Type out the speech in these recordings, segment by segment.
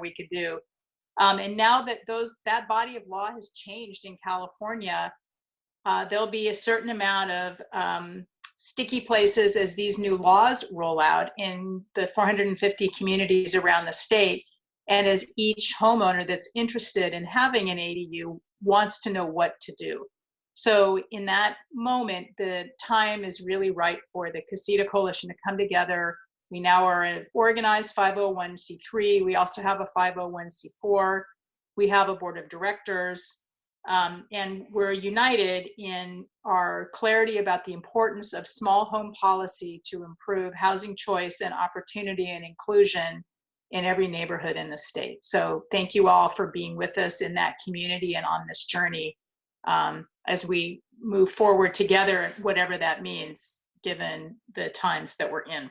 we could do. And now that that body of law has changed in California, there'll be a certain amount of sticky places as these new laws roll out in the 450 communities around the state. And as each homeowner that's interested in having an ADU wants to know what to do. So in that moment, the time is really right for the Casita Coalition to come together. We now are an organized 501c3. We also have a 501c4. We have a board of directors. And we're united in our clarity about the importance of small home policy to improve housing choice and opportunity and inclusion in every neighborhood in the state. So thank you all for being with us in that community and on this journey as we move forward together, whatever that means, given the times that we're in.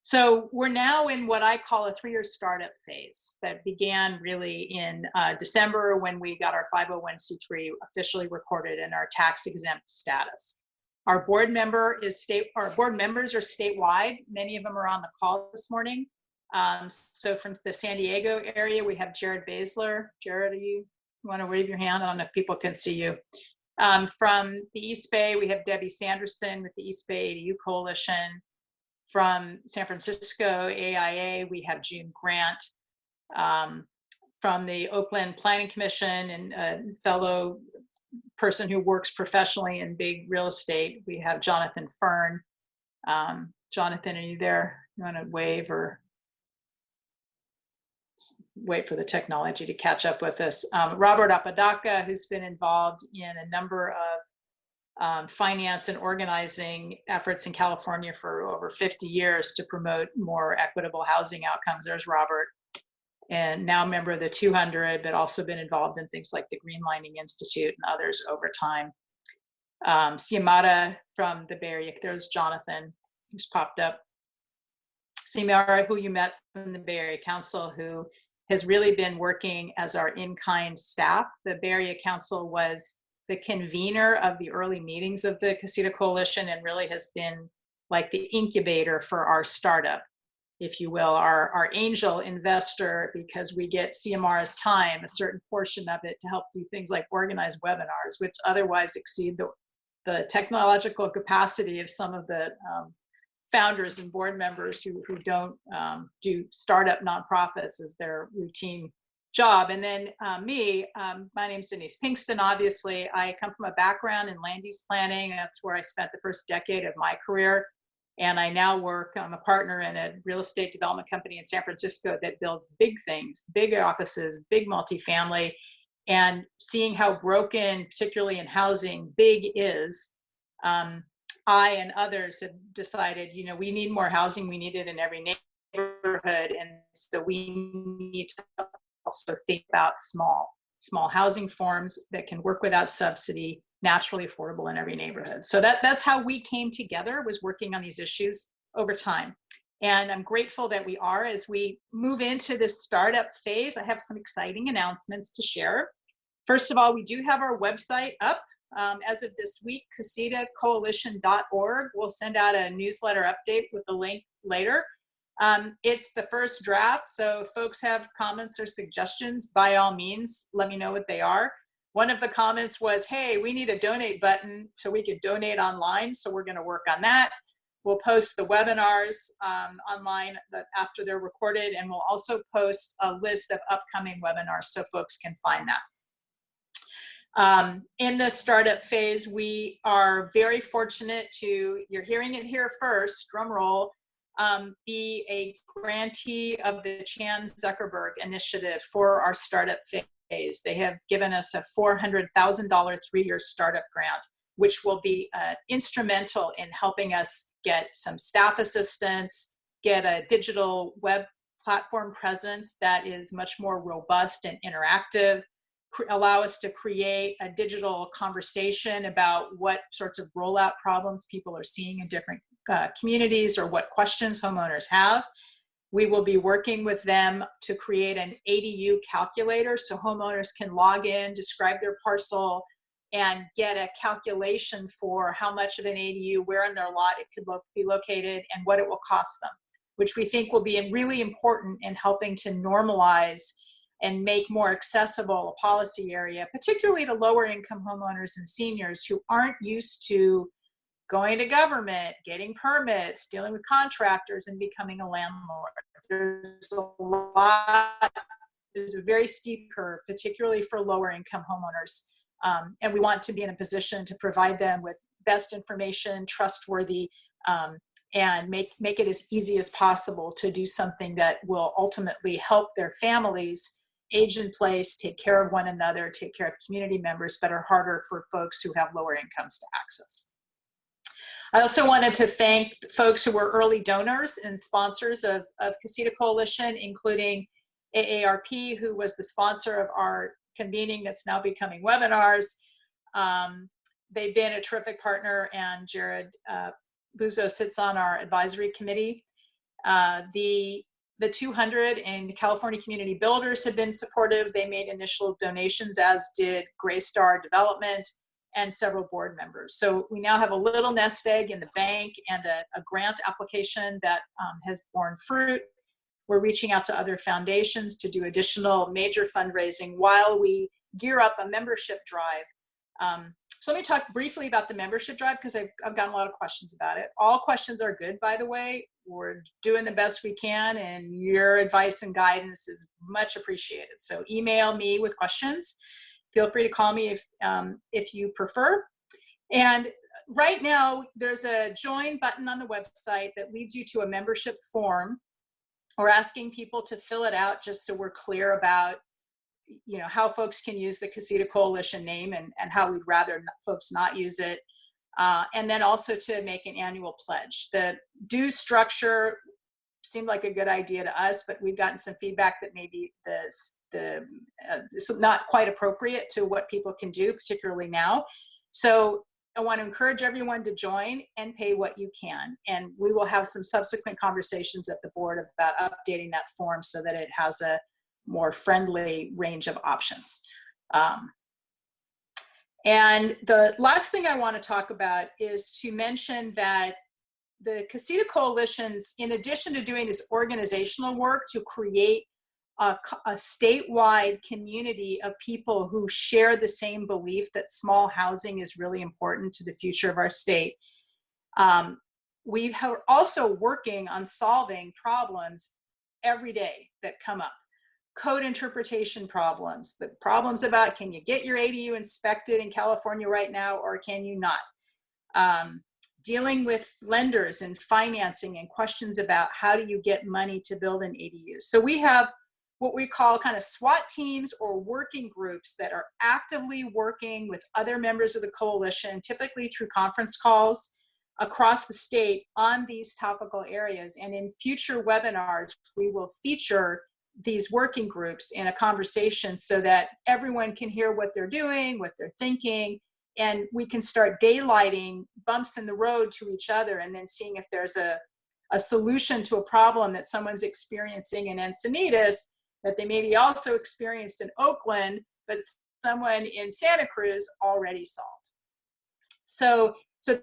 So we're now in what I call a 3-year startup phase that began really in December when we got our 501c3 officially recorded and our tax exempt status. Our board members are statewide. Many of them are on the call this morning. So from the San Diego area, we have Jared Basler. Jared, you want to wave your hand? I don't know if people can see you. From the East Bay, we have Debbie Sanderson with the East Bay ADU Coalition. From San Francisco AIA, we have June Grant. From the Oakland Planning Commission and a fellow person who works professionally in big real estate, we have Jonathan Fern. Jonathan, are you there? You want to wave or wait for the technology to catch up with us? Robert Apodaca, who's been involved in a number of finance and organizing efforts in California for over 50 years to promote more equitable housing outcomes. There's Robert, and now a member of the 200, but also been involved in things like the Greenlining Institute and others over time. Siamara from the Bay Area, there's Jonathan, who's popped up. Siamara, who you met from the Bay Area Council, who has really been working as our in-kind staff. The Bay Area Council was the convener of the early meetings of the Casita Coalition and really has been like the incubator for our startup, if you will, our angel investor, because we get CMR's time, a certain portion of it, to help do things like organize webinars, which otherwise exceed the technological capacity of some of the founders and board members who don't do startup nonprofits as their routine job. And then my name's Denise Pinkston. Obviously, I come from a background in land use planning. That's where I spent the first decade of my career. And I now I'm a partner in a real estate development company in San Francisco that builds big things, big offices, big multifamily, and seeing how broken, particularly in housing, big is. I and others have decided, we need more housing. We need it in every neighborhood. And so we need to also think about small housing forms that can work without subsidy, naturally affordable in every neighborhood. So that's how we came together, was working on these issues over time. And I'm grateful that we are, as we move into this startup phase. I have some exciting announcements to share. First of all, we do have our website up. As of this week, casitacoalition.org. We'll send out a newsletter update with the link later. It's the first draft, so if folks have comments or suggestions, by all means, let me know what they are. One of the comments was, hey, we need a donate button so we could donate online, so we're going to work on that. We'll post the webinars online after they're recorded, and we'll also post a list of upcoming webinars so folks can find that. In the startup phase, we are very fortunate to, you're hearing it here first, drum roll, be a grantee of the Chan Zuckerberg Initiative for our startup phase. They have given us a $400,000 3-year startup grant, which will be instrumental in helping us get some staff assistance, get a digital web platform presence that is much more robust and interactive, allow us to create a digital conversation about what sorts of rollout problems people are seeing in different communities or what questions homeowners have. We will be working with them to create an ADU calculator so homeowners can log in, describe their parcel, and get a calculation for how much of an ADU, where in their lot it could be located, and what it will cost them. which we think will be really important in helping to normalize and make more accessible a policy area, particularly to lower income homeowners and seniors who aren't used to going to government, getting permits, dealing with contractors, and becoming a landlord. There's a very steep curve, particularly for lower income homeowners. And we want to be in a position to provide them with best information, trustworthy, and make it as easy as possible to do something that will ultimately help their families age in place, take care of one another, take care of community members, but are harder for folks who have lower incomes to access. I also wanted to thank folks who were early donors and sponsors of Casita Coalition, including AARP, who was the sponsor of our convening that's now becoming webinars. They've been a terrific partner, and Jared Buzo sits on our advisory committee. The 200 and California Community Builders have been supportive. They made initial donations, as did Greystar Development and several board members. So we now have a little nest egg in the bank and a grant application that has borne fruit. We're reaching out to other foundations to do additional major fundraising while we gear up a membership drive. So let me talk briefly about the membership drive, because I've gotten a lot of questions about it. All questions are good, by the way. We're doing the best we can, and your advice and guidance is much appreciated. So email me with questions. Feel free to call me if you prefer. And right now, there's a join button on the website that leads you to a membership form. We're asking people to fill it out just so we're clear about how folks can use the Casita Coalition name and how we'd rather folks not use it. And then also to make an annual pledge. The dues structure seemed like a good idea to us, but we've gotten some feedback that maybe it's not quite appropriate to what people can do, particularly now. So I want to encourage everyone to join and pay what you can. And we will have some subsequent conversations at the board about updating that form so that it has a more friendly range of options. And the last thing I want to talk about is to mention that the Casita Coalitions, in addition to doing this organizational work to create a statewide community of people who share the same belief that small housing is really important to the future of our state, we are also working on solving problems every day that come up. Code interpretation problems, the problems about can you get your ADU inspected in California right now or can you not? Dealing with lenders and financing and questions about how do you get money to build an ADU. So we have what we call kind of SWAT teams or working groups that are actively working with other members of the coalition, typically through conference calls across the state on these topical areas. And in future webinars, we will feature these working groups in a conversation so that everyone can hear what they're doing, what they're thinking, and we can start daylighting bumps in the road to each other and then seeing if there's a solution to a problem that someone's experiencing in Encinitas that they maybe also experienced in Oakland, but someone in Santa Cruz already solved. So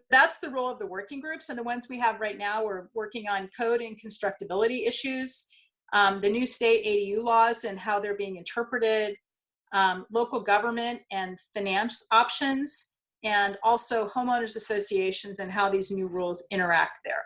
that's the role of the working groups, and the ones we have right now, we're working on code and constructability issues, the new state ADU laws and how they're being interpreted, local government and finance options, and also homeowners associations and how these new rules interact there.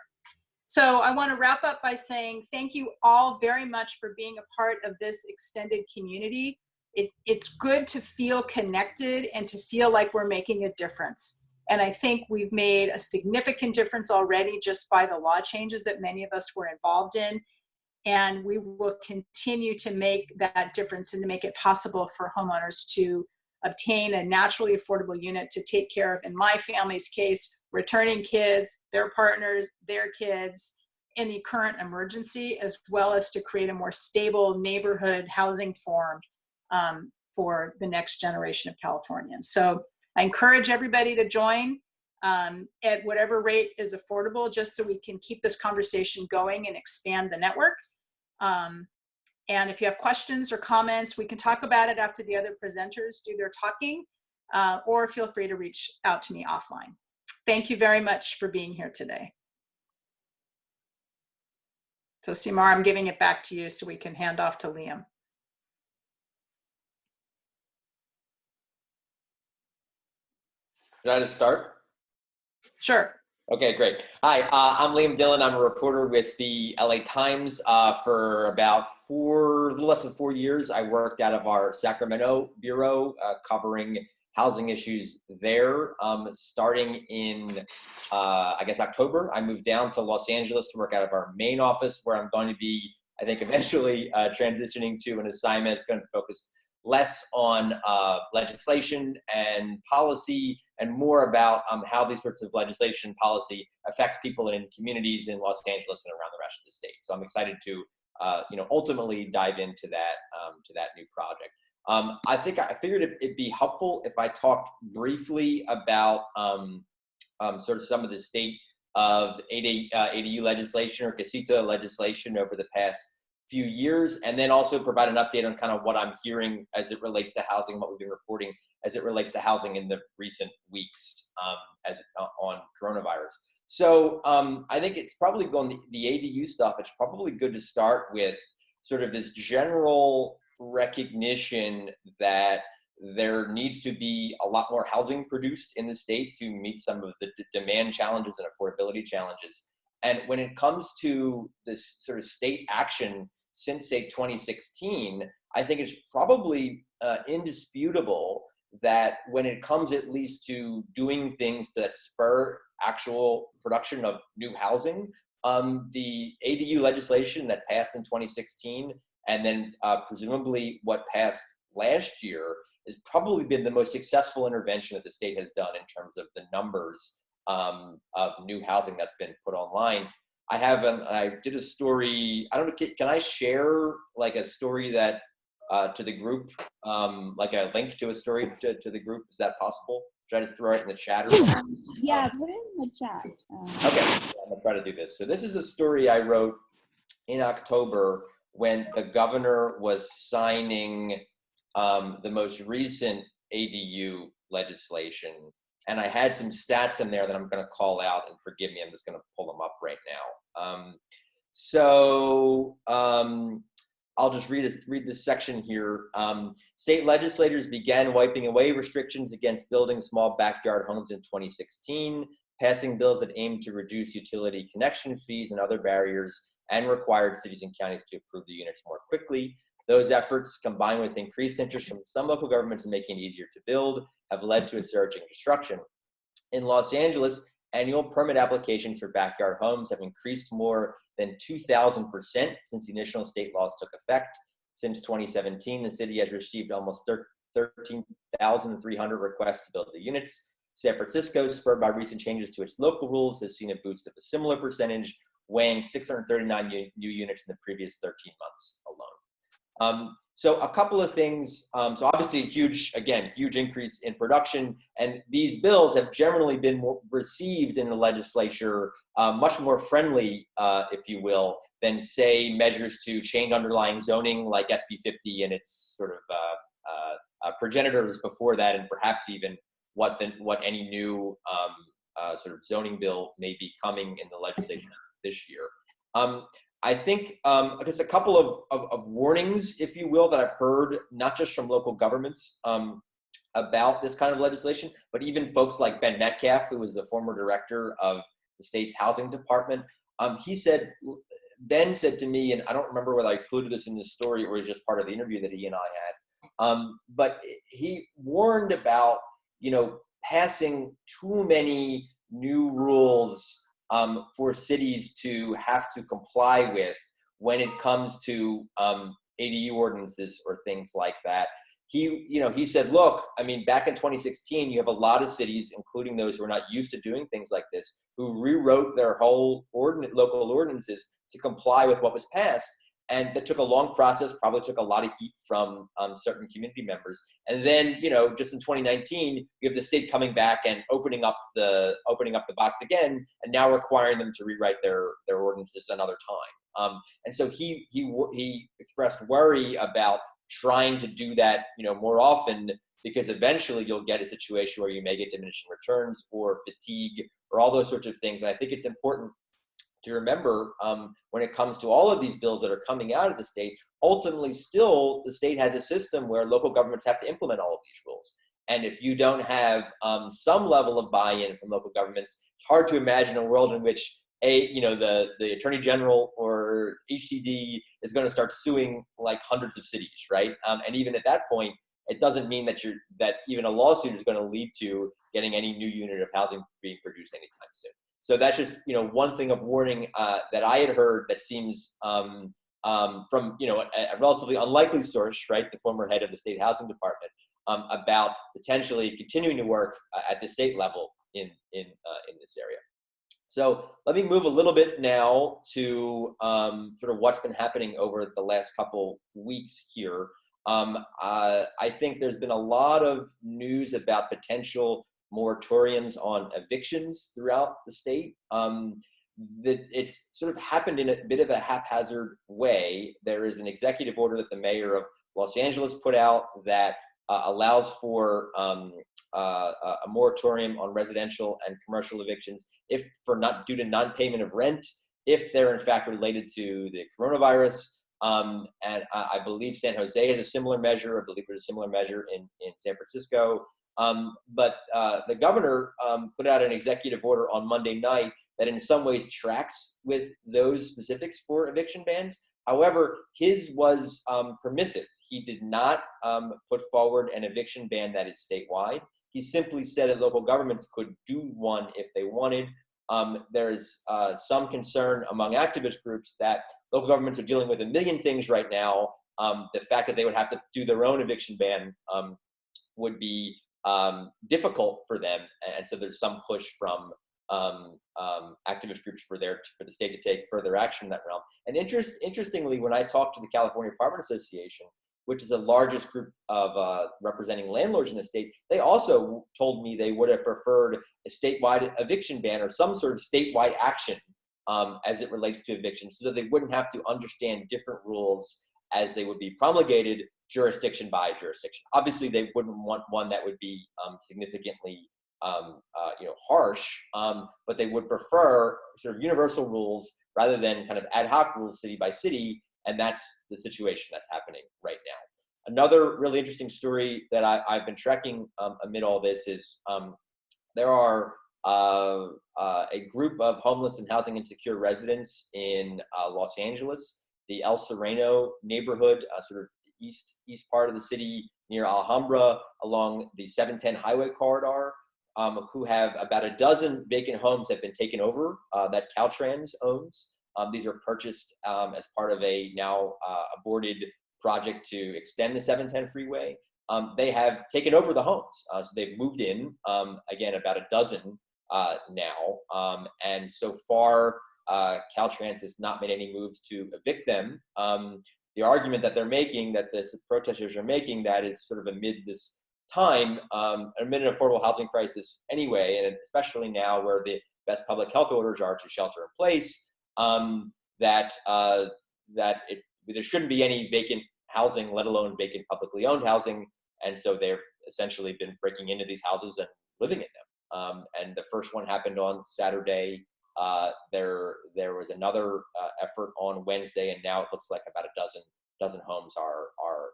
So I want to wrap up by saying thank you all very much for being a part of this extended community. It's good to feel connected and to feel like we're making a difference. And I think we've made a significant difference already just by the law changes that many of us were involved in. And we will continue to make that difference and to make it possible for homeowners to obtain a naturally affordable unit to take care of, in my family's case, returning kids, their partners, their kids in the current emergency, as well as to create a more stable neighborhood housing form for the next generation of Californians. So I encourage everybody to join at whatever rate is affordable, just so we can keep this conversation going and expand the network. And if you have questions or comments, we can talk about it after the other presenters do their talking, or feel free to reach out to me offline. Thank you very much for being here today. So Simar, I'm giving it back to you so we can hand off to Liam. Should I just start? Sure. Okay, great. Hi, I'm Liam Dillon. I'm a reporter with the LA Times. For about a little less than 4 years, I worked out of our Sacramento bureau, covering housing issues there. Starting in, I guess, October, I moved down to Los Angeles to work out of our main office, where I'm going to be, I think, eventually transitioning to an assignment that's going to focus less on legislation and policy and more about how these sorts of legislation and policy affects people in communities in Los Angeles and around the rest of the state. So I'm excited to ultimately dive into that new project. I figured it'd be helpful if I talked briefly about sort of some of the state of ADU legislation or casita legislation over the past few years, and then also provide an update on kind of what I'm hearing as it relates to housing, what we've been reporting as it relates to housing in the recent weeks on coronavirus. So I think it's probably going, the ADU stuff, it's probably good to start with sort of this general recognition that there needs to be a lot more housing produced in the state to meet some of the demand challenges and affordability challenges. And when it comes to this sort of state action since, say, 2016, I think it's probably indisputable that when it comes at least to doing things that spur actual production of new housing, the ADU legislation that passed in 2016 and then presumably what passed last year has probably been the most successful intervention that the state has done in terms of the numbers of new housing that's been put online. I did a story, I don't know, can I share like a story that to the group, like a link to a story to the group? Is that possible? Should I just throw it in the chat or something? Yeah, put it in the chat. Okay, I'm gonna try to do this. So this is a story I wrote in October when the governor was signing the most recent ADU legislation. And I had some stats in there that I'm going to call out, and forgive me, I'm just going to pull them up right now. I'll just read this section here. State legislators began wiping away restrictions against building small backyard homes in 2016, passing bills that aimed to reduce utility connection fees and other barriers, and required cities and counties to approve the units more quickly. Those efforts, combined with increased interest from some local governments in making it easier to build, have led to a surge in construction. In Los Angeles, annual permit applications for backyard homes have increased more than 2,000% since the initial state laws took effect. Since 2017, the city has received almost 13,300 requests to build the units. San Francisco, spurred by recent changes to its local rules, has seen a boost of a similar percentage, weighing 639 new units in the previous 13 months alone. So a couple of things. So obviously a huge increase in production, and these bills have generally been received in the legislature much more friendly, if you will, than say measures to change underlying zoning like SB 50 and its sort of progenitors before that, and perhaps even what any new sort of zoning bill may be coming in the legislation this year. I think just a couple of warnings, if you will, that I've heard, not just from local governments about this kind of legislation, but even folks like Ben Metcalf, who was the former director of the state's housing department. Ben said to me, and I don't remember whether I included this in the story or just part of the interview that he and I had, but he warned about, passing too many new rules for cities to have to comply with when it comes to ADU ordinances or things like that. He said, look, I mean, back in 2016, you have a lot of cities, including those who are not used to doing things like this, who rewrote their whole local ordinances to comply with what was passed. And that took a long process, probably took a lot of heat from certain community members. And then, just in 2019, you have the state coming back and opening up the box again, and now requiring them to rewrite their ordinances another time. And so he expressed worry about trying to do that, more often, because eventually you'll get a situation where you may get diminishing returns or fatigue or all those sorts of things. And I think it's important to remember when it comes to all of these bills that are coming out of the state, ultimately still the state has a system where local governments have to implement all of these rules. And if you don't have some level of buy-in from local governments, it's hard to imagine a world in which the Attorney General or HCD is going to start suing like hundreds of cities, right? And even at that point, it doesn't mean that even a lawsuit is going to lead to getting any new unit of housing being produced anytime soon. So that's just one thing of warning that I had heard that seems from a relatively unlikely source, right? The former head of the state housing department about potentially continuing to work at the state level in this area. So let me move a little bit now to sort of what's been happening over the last couple weeks here. I think there's been a lot of news about potential moratoriums on evictions throughout the state. It's sort of happened in a bit of a haphazard way. There is an executive order that the mayor of Los Angeles put out that allows for a moratorium on residential and commercial evictions if due to non-payment of rent, if they're in fact related to the coronavirus. And I believe San Jose has a similar measure. I believe there's a similar measure in San Francisco. But the governor put out an executive order on Monday night that in some ways tracks with those specifics for eviction bans. However, his was permissive. He did not put forward an eviction ban that is statewide. He simply said that local governments could do one if they wanted. There's some concern among activist groups that local governments are dealing with a million things right now. The fact that they would have to do their own eviction ban would be difficult for them. And so there's some push from activist groups for the state to take further action in that realm. And interestingly, when I talked to the California Apartment Association, which is the largest group of representing landlords in the state, they also told me they would have preferred a statewide eviction ban or some sort of statewide action as it relates to evictions, so that they wouldn't have to understand different rules as they would be promulgated jurisdiction by jurisdiction. Obviously, they wouldn't want one that would be significantly harsh, but they would prefer sort of universal rules rather than kind of ad hoc rules city by city. And that's the situation that's happening right now. Another really interesting story that I've been tracking amid all this is there are a group of homeless and housing insecure residents in Los Angeles, the El Sereno neighborhood, sort of east part of the city near Alhambra along the 710 highway corridor, who have about a dozen vacant homes that have been taken over that Caltrans owns. These are purchased as part of a now aborted project to extend the 710 freeway. They have taken over the homes. So they've moved in, again, about a dozen now. And so far, Caltrans has not made any moves to evict them. The argument that they're making, that the protesters are making, that is sort of amid this time, amid an affordable housing crisis anyway, and especially now where the best public health orders are to shelter in place, there shouldn't be any vacant housing, let alone vacant publicly owned housing. And so they've essentially been breaking into these houses and living in them. And the first one happened on Saturday. There was another effort on Wednesday, and now it looks like about a dozen homes are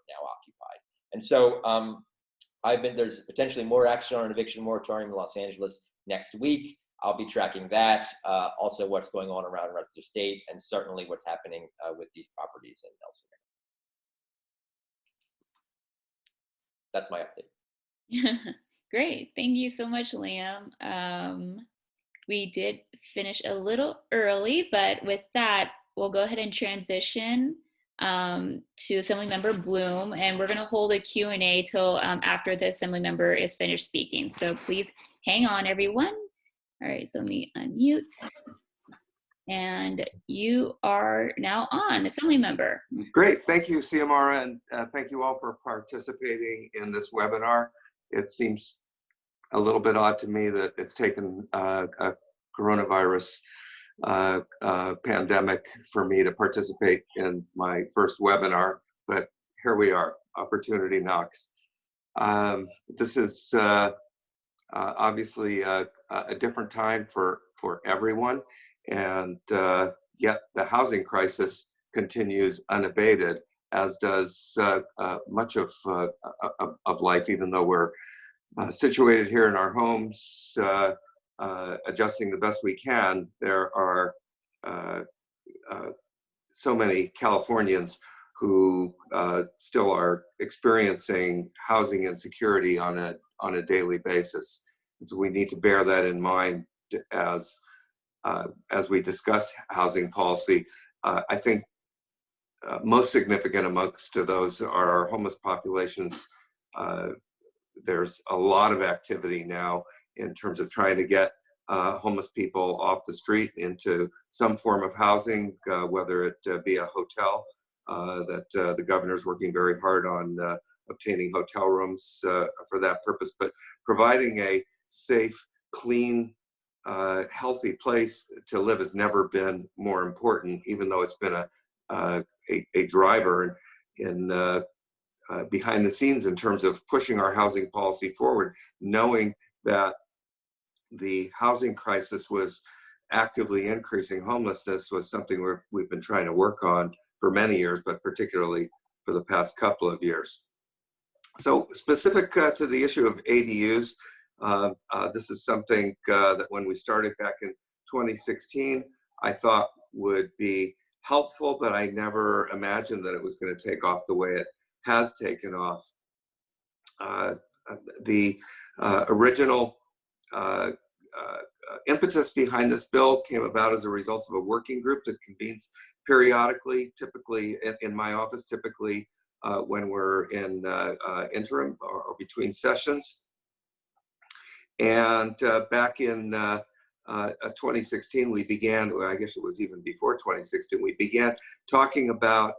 now occupied. And so there's potentially more action on an eviction moratorium in Los Angeles next week. I'll be tracking that, also what's going on around the rest of the state, and certainly what's happening with these properties in El Sereno. That's my update. Great. Thank you so much, Liam. We did finish a little early, but with that, we'll go ahead and transition to Assemblymember Bloom, and we're going to hold a Q&A till after the Assemblymember is finished speaking. So please hang on, everyone. All right, so let me unmute. And you are now on, Assemblymember. Great, thank you, Xiomara, and thank you all for participating in this webinar. It seems a little bit odd to me that it's taken a coronavirus pandemic for me to participate in my first webinar, but here we are, opportunity knocks. This is obviously a different time for everyone, And yet the housing crisis continues unabated, as does much of life, even though we're situated here in our homes, adjusting the best we can. There are so many Californians who still are experiencing housing insecurity on a daily basis. And so we need to bear that in mind as we discuss housing policy. I think most significant amongst those are our homeless populations. There's a lot of activity now in terms of trying to get homeless people off the street into some form of housing, whether it be a hotel, that the governor's working very hard on obtaining hotel rooms for that purpose, but providing a safe, clean, healthy place to live has never been more important, even though it's been a driver in behind the scenes in terms of pushing our housing policy forward, knowing that the housing crisis was actively increasing. Homelessness was something we've been trying to work on for many years, but particularly for the past couple of years. So specific to the issue of ADUs, this is something that when we started back in 2016, I thought would be helpful, but I never imagined that it was going to take off the way it has taken off. The original impetus behind this bill came about as a result of a working group that convenes periodically, typically in my office, typically when we're in interim or between sessions. And back in 2016, we began, well, I guess it was even before 2016, we began talking about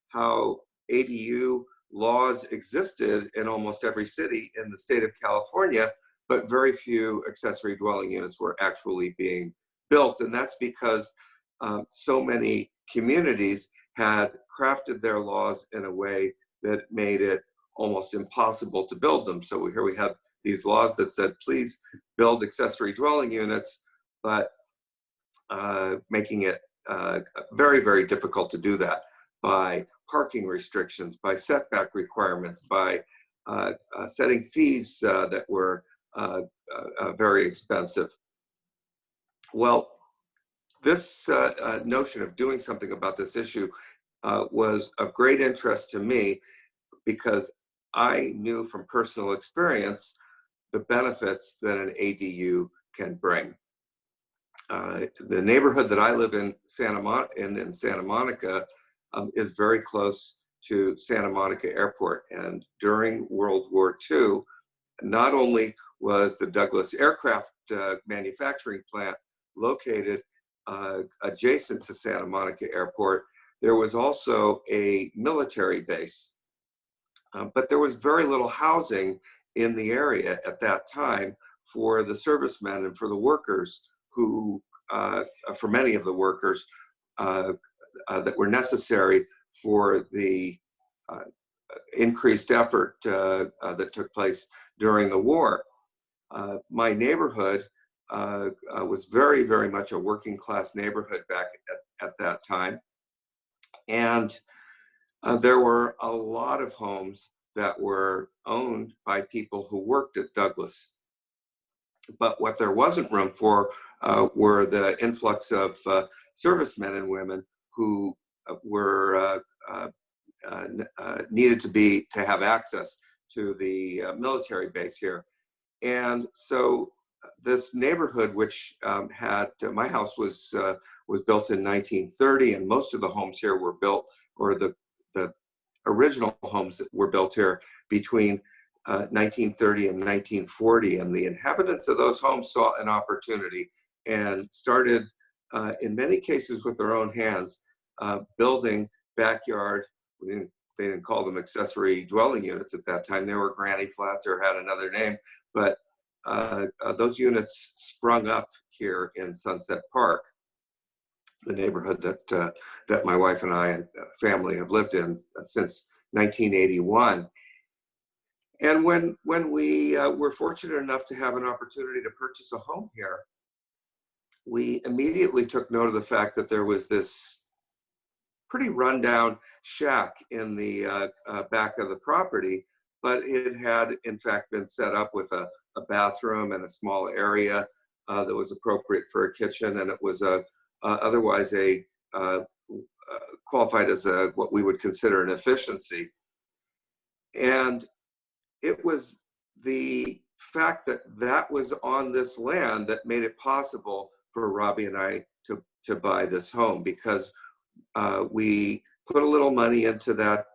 how ADU laws existed in almost every city in the state of California, but very few accessory dwelling units were actually being built. And that's because so many communities had crafted their laws in a way that made it almost impossible to build them. So here we have these laws that said, please build accessory dwelling units, but making it very, very difficult to do that by parking restrictions, by setback requirements, by setting fees that were very expensive. Well, this notion of doing something about this issue was of great interest to me because I knew from personal experience the benefits that an ADU can bring. The neighborhood that I live in, Santa Monica, is very close to Santa Monica Airport. And during World War II, not only was the Douglas Aircraft manufacturing plant located adjacent to Santa Monica Airport, there was also a military base. But there was very little housing in the area at that time for the servicemen and for the workers who, for many of the workers that were necessary for the increased effort that took place during the war. My neighborhood was very, very much a working class neighborhood back at that time. And there were a lot of homes that were owned by people who worked at Douglas. But what there wasn't room for were the influx of servicemen and women who were needed to have access to the military base here. And so this neighborhood, which had, my house was built in 1930, and most of the homes here were built, or the original homes that were built here between 1930 and 1940. And the inhabitants of those homes saw an opportunity and started, in many cases with their own hands, building backyard. They didn't call them accessory dwelling units at that time. They were granny flats or had another name, but those units sprung up here in Sunset Park, the neighborhood that my wife and I and family have lived in since 1981. And when we were fortunate enough to have an opportunity to purchase a home here, we immediately took note of the fact that there was this pretty rundown shack in the back of the property, but it had in fact been set up with a bathroom and a small area that was appropriate for a kitchen, and it was otherwise qualified as what we would consider an efficiency. And it was the fact that that was on this land that made it possible for Robbie and I to buy this home, because we put a little money into that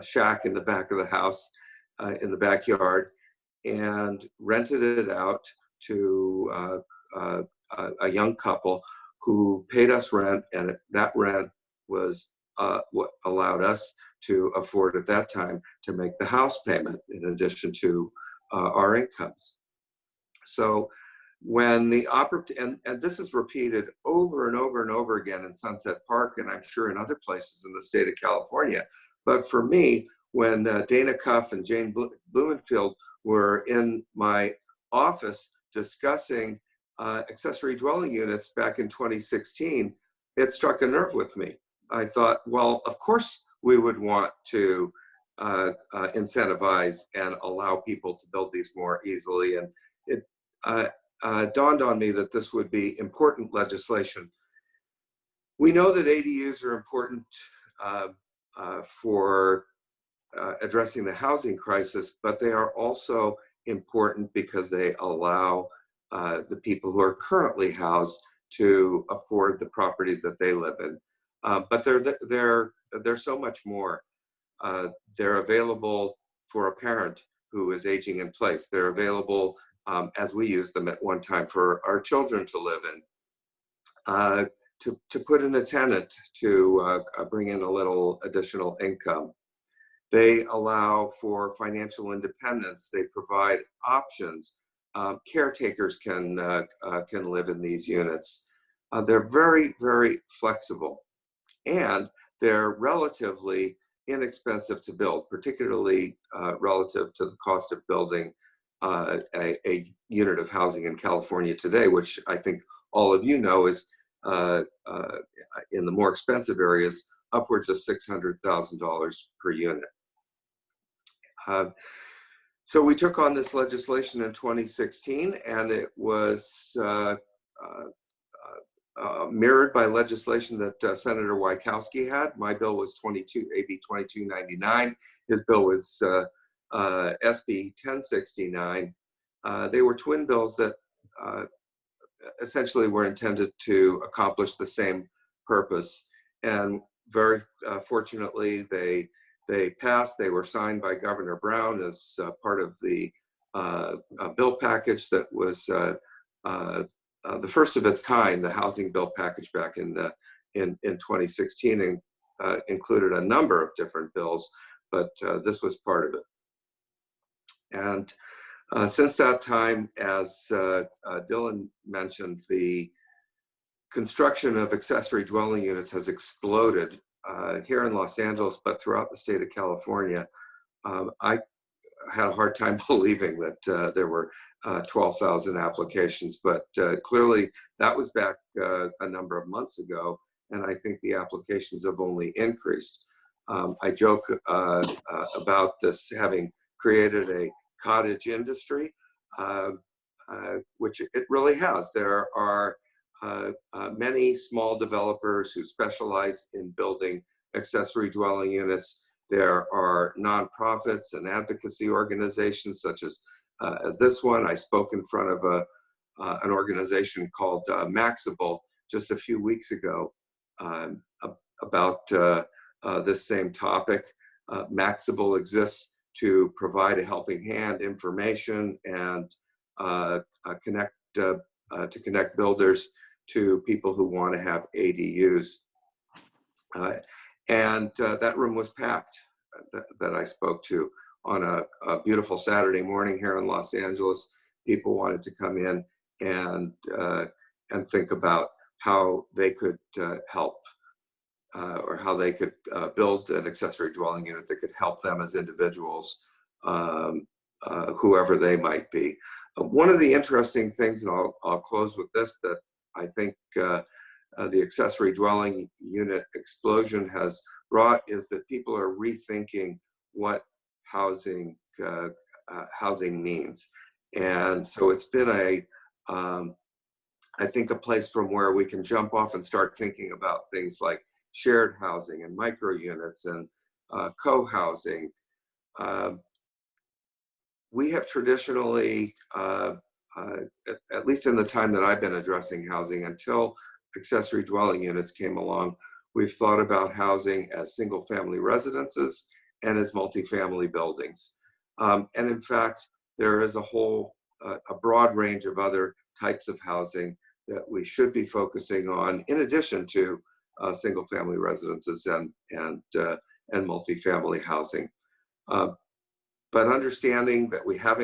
shack in the back of the house, in the backyard, and rented it out to a young couple who paid us rent, and that rent was what allowed us to afford at that time to make the house payment in addition to our incomes. So when the and this is repeated over and over and over again in Sunset Park, and I'm sure in other places in the state of California. But for me, when Dana Cuff and Jane Blumenfield were in my office discussing accessory dwelling units back in 2016, it struck a nerve with me. I thought, well, of course we would want to incentivize and allow people to build these more easily. And it dawned on me that this would be important legislation. We know that ADUs are important for addressing the housing crisis, but they are also important because they allow the people who are currently housed to afford the properties that they live in. But they're so much more. They're available for a parent who is aging in place. They're available as we used them at one time for our children to live in, to put in a tenant to bring in a little additional income. They allow for financial independence. They provide options. Caretakers can live in these units. They're very, very flexible, and they're relatively inexpensive to build, particularly relative to the cost of building a unit of housing in California today, which I think all of you know is in the more expensive areas, upwards of $600,000 per unit. So we took on this legislation in 2016, and it was mirrored by legislation that Senator Wieckowski had. My bill was AB 2299. His bill was SB 1069. They were twin bills that essentially were intended to accomplish the same purpose. And very fortunately, they passed. They were signed by Governor Brown as part of the bill package that was the first of its kind, the housing bill package back in 2016, and included a number of different bills, but this was part of it. And since that time, as Dylan mentioned, the construction of accessory dwelling units has exploded here in Los Angeles, but throughout the state of California. I had a hard time believing that there were 12,000 applications, but clearly that was back a number of months ago, and I think the applications have only increased. I joke about this having created a cottage industry, which it really has. There are many small developers who specialize in building accessory dwelling units. There are nonprofits and advocacy organizations such as this one. I spoke in front of an organization called Maxable just a few weeks ago about this same topic. Maxable exists to provide a helping hand, information, and to connect builders to people who want to have ADUs. And that room was packed that I spoke to on a beautiful Saturday morning here in Los Angeles. People wanted to come in and think about how they could help or how they could build an accessory dwelling unit that could help them as individuals, whoever they might be. One of the interesting things, and I'll close with this, that I think the accessory dwelling unit explosion has brought is that people are rethinking what housing means. And so it's been I think a place from where we can jump off and start thinking about things like shared housing and micro units and co-housing. We have traditionally, at least in the time that I've been addressing housing, until accessory dwelling units came along, we've thought about housing as single family residences and as multifamily buildings. And in fact, there is a broad range of other types of housing that we should be focusing on, in addition to single family residences and multifamily housing. But understanding that we have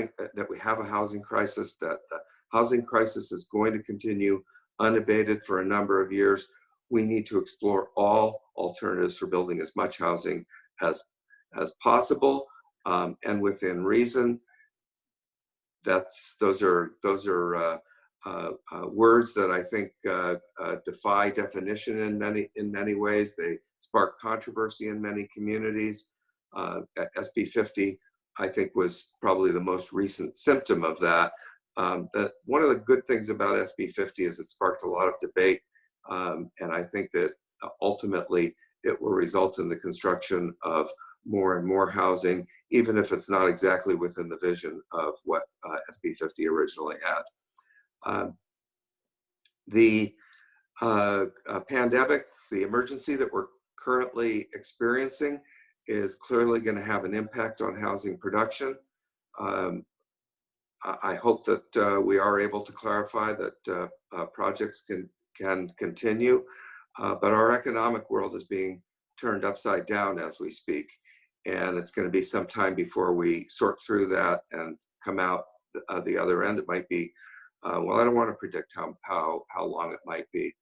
a housing crisis, that the housing crisis is going to continue unabated for a number of years, we need to explore all alternatives for building as much housing as possible, and within reason. Those are words that I think defy definition in many ways. They spark controversy in many communities. SB 50, I think, was probably the most recent symptom of that. That one of the good things about SB 50 is it sparked a lot of debate, and I think that ultimately it will result in the construction of more and more housing, even if it's not exactly within the vision of what SB 50 originally had. The pandemic, the emergency that we're currently experiencing, is clearly going to have an impact on housing production. I hope that we are able to clarify that projects can continue, but our economic world is being turned upside down as we speak, and it's going to be some time before we sort through that and come out the other end. It might be, well, I don't want to predict how long it might be,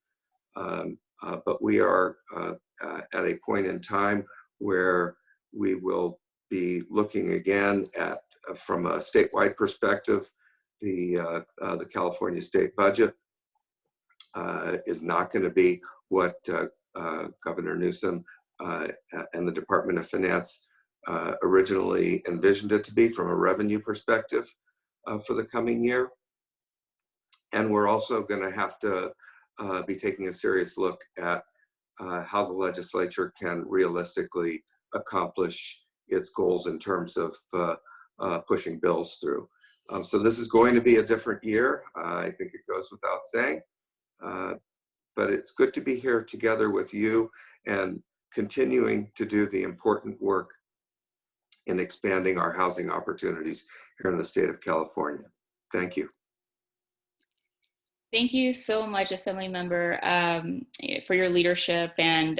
but we are at a point in time where we will be looking again at, from a statewide perspective, the California state budget is not going to be what Governor Newsom and the Department of Finance originally envisioned it to be from a revenue perspective for the coming year. And we're also going to have to be taking a serious look at how the legislature can realistically accomplish its goals in terms of pushing bills through. So this is going to be a different year. I think it goes without saying, but it's good to be here together with you and continuing to do the important work in expanding our housing opportunities here in the state of California. Thank you. Thank you so much, Assemblymember, for your leadership. And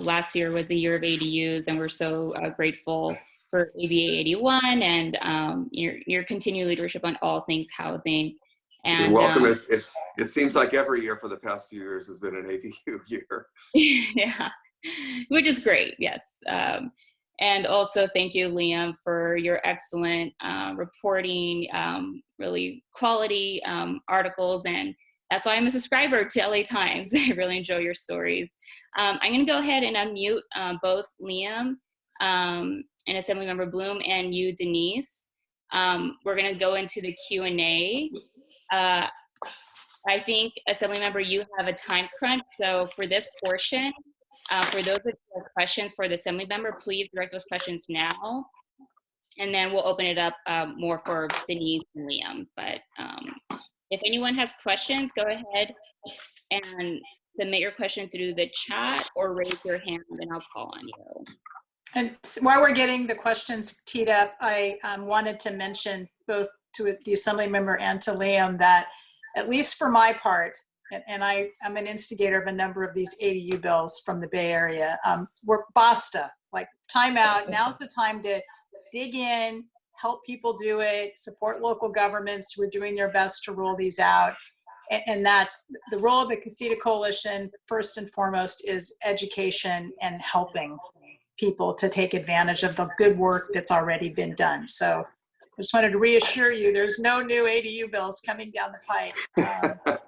last year was the year of ADUs, and we're so grateful for ABA 81 and your continued leadership on all things housing. And you're welcome. It seems like every year for the past few years has been an ADU year. Yeah, which is great. Yes. And also thank you, Liam, for your excellent reporting, really quality articles. And that's why I'm a subscriber to LA Times. I really enjoy your stories. I'm going to go ahead and unmute both Liam and Assemblymember Bloom and you, Denise. We're going to go into the Q&A. I think, Assemblymember, you have a time crunch. So for this portion, for those with questions for the Assemblymember, please direct those questions now. And then we'll open it up more for Denise and Liam. But if anyone has questions, go ahead and submit your question through the chat or raise your hand and I'll call on you. And while we're getting the questions teed up, I wanted to mention both to the Assemblymember and to Liam that, at least for my part, and I'm an instigator of a number of these ADU bills from the Bay Area, we're basta, like time out. Now's the time to dig in, help people do it, support local governments who are doing their best to roll these out. And that's the role of the Casita Coalition. First and foremost is education and helping people to take advantage of the good work that's already been done. So just wanted to reassure you, there's no new ADU bills coming down the pike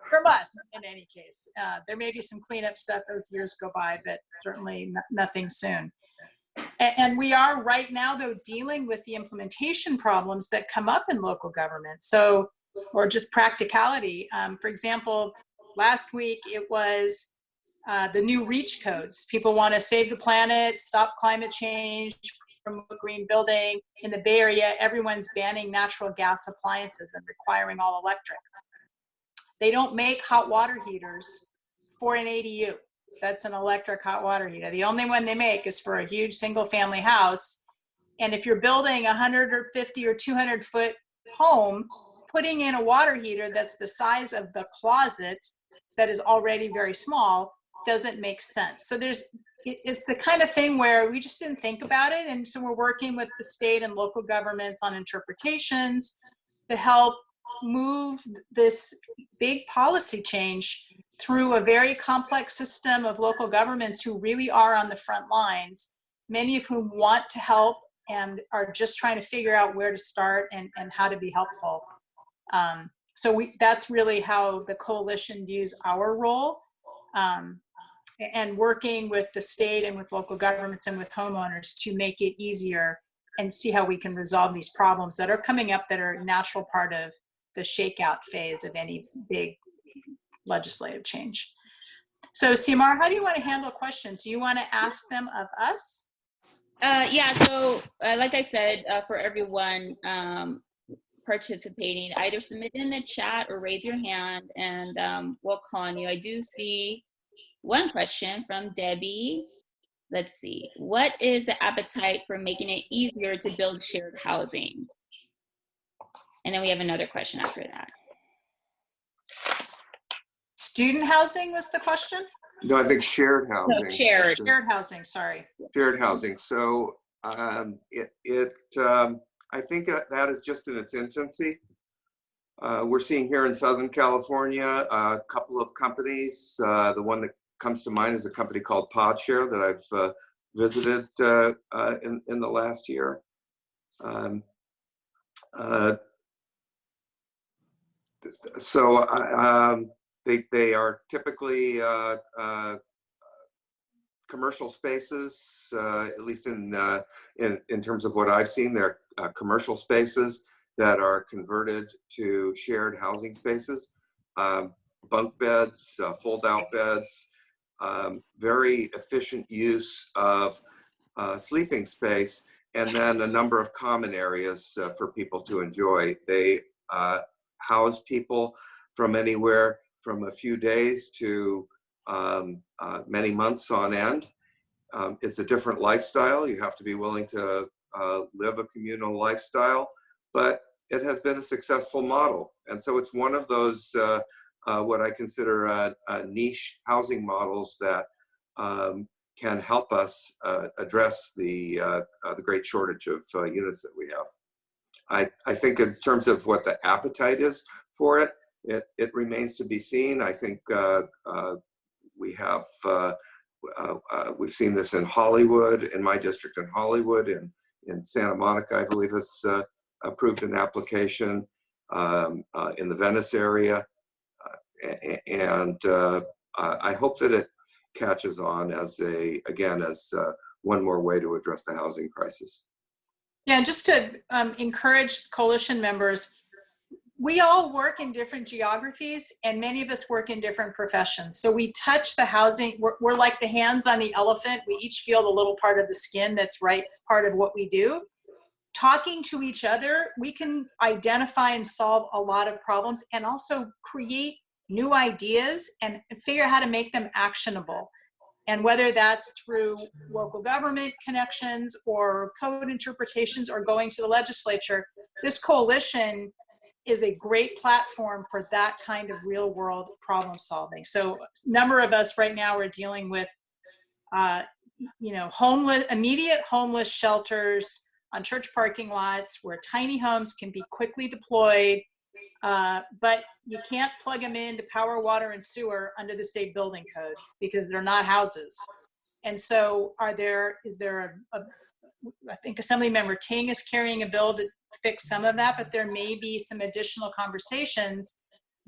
from us in any case. There may be some cleanup stuff as years go by, but certainly nothing soon. And we are right now, though, dealing with the implementation problems that come up in local government. So, or just practicality. For example, last week it was the new REACH codes. People want to save the planet, stop climate change, promote green building. In the Bay Area, everyone's banning natural gas appliances and requiring all electric. They don't make hot water heaters for an ADU. That's an electric hot water heater. The only one they make is for a huge single family house. And if you're building a 150 or 200 foot home, putting in a water heater that's the size of the closet that is already very small doesn't make sense. So it's the kind of thing where we just didn't think about it. And so we're working with the state and local governments on interpretations to help move this big policy change through a very complex system of local governments who really are on the front lines, many of whom want to help and are just trying to figure out where to start and how to be helpful. So that's really how the coalition views our role, and working with the state and with local governments and with homeowners to make it easier and see how we can resolve these problems that are coming up that are a natural part of the shakeout phase of any big legislative change. So Simar, how do you want to handle questions? Do you want to ask them of us? Yeah, so like I said, for everyone participating, either submit in the chat or raise your hand and we'll call on you. I do see one question from Debbie. Let's see. What is the appetite for making it easier to build shared housing? And then we have another question after that. Student housing was the question? No, I think shared housing. No, shared housing, sorry. Shared housing. So I think that is just in its infancy. We're seeing here in Southern California a couple of companies. The one that comes to mind is a company called PodShare that I've visited in the last year. They are typically commercial spaces, at least in terms of what I've seen. They're commercial spaces that are converted to shared housing spaces, bunk beds, fold-out beds, very efficient use of sleeping space, and then a number of common areas for people to enjoy. They house people from anywhere from a few days to many months on end. It's a different lifestyle. You have to be willing to live a communal lifestyle, but it has been a successful model. And so it's one of those, what I consider niche housing models that can help us address the great shortage of units that we have. I think in terms of what the appetite is for it, it remains to be seen. I think we've seen this in Hollywood, in my district in Hollywood, in Santa Monica, I believe has approved an application, in the Venice area. And I hope that it catches on as one more way to address the housing crisis. Yeah, just to encourage coalition members, we all work in different geographies and many of us work in different professions. So we touch the housing, we're like the hands on the elephant. We each feel a little part of the skin that's right part of what we do. Talking to each other, we can identify and solve a lot of problems and also create new ideas and figure out how to make them actionable. And whether that's through local government connections or code interpretations or going to the legislature, this coalition is a great platform for that kind of real world problem solving. So a number of us right now are dealing with, immediate homeless shelters on church parking lots where tiny homes can be quickly deployed, but you can't plug them into power, water, and sewer under the state building code because they're not houses. And so I think Assemblymember Ting is carrying a bill fix some of that, but there may be some additional conversations